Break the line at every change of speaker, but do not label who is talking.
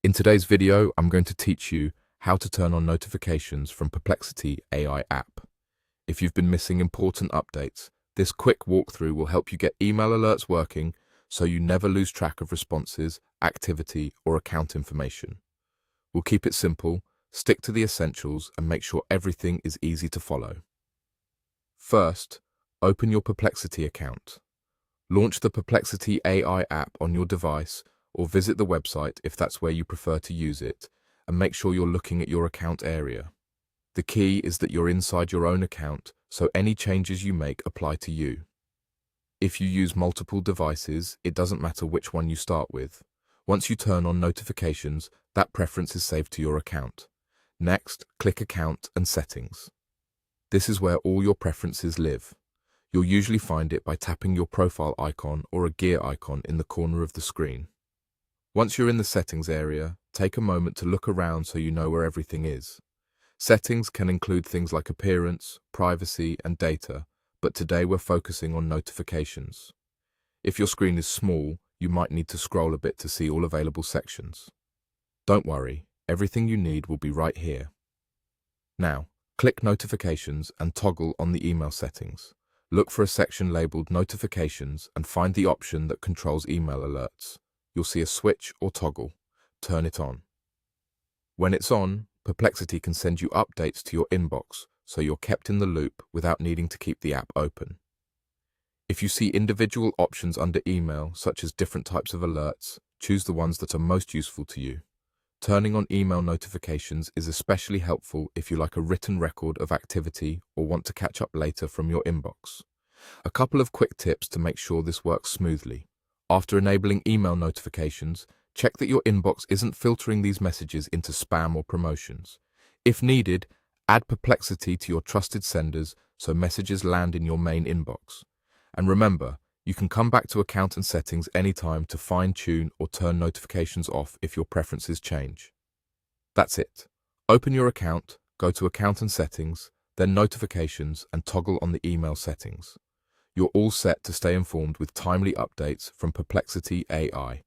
In today's video, I'm going to teach you how to turn on notifications from Perplexity AI app. If you've been missing important updates, this quick walkthrough will help you get email alerts working so you never lose track of responses, activity, or account information. We'll keep it simple, stick to the essentials, and make sure everything is easy to follow. First, open your Perplexity account. Launch the Perplexity AI app on your device or visit the website if that's where you prefer to use it, and make sure you're looking at your account area. The key is that you're inside your own account, so any changes you make apply to you. If you use multiple devices, it doesn't matter which one you start with. Once you turn on notifications, that preference is saved to your account. Next, click Account and Settings. This is where all your preferences live. You'll usually find it by tapping your profile icon or a gear icon in the corner of the screen. Once you're in the settings area, take a moment to look around so you know where everything is. Settings can include things like appearance, privacy, and data, but today we're focusing on notifications. If your screen is small, you might need to scroll a bit to see all available sections. Don't worry, everything you need will be right here. Now, click Notifications and toggle on the email settings. Look for a section labeled Notifications and find the option that controls email alerts. You'll see a switch or toggle. Turn it on. When it's on, Perplexity can send you updates to your inbox, so you're kept in the loop without needing to keep the app open. If you see individual options under email, such as different types of alerts, choose the ones that are most useful to you. Turning on email notifications is especially helpful if you like a written record of activity or want to catch up later from your inbox. A couple of quick tips to make sure this works smoothly. After enabling email notifications, check that your inbox isn't filtering these messages into spam or promotions. If needed, add Perplexity to your trusted senders so messages land in your main inbox. And remember, you can come back to account and settings anytime to fine-tune or turn notifications off if your preferences change. That's it. Open your account, go to Account and Settings, then Notifications, and toggle on the email settings. You're all set to stay informed with timely updates from Perplexity AI.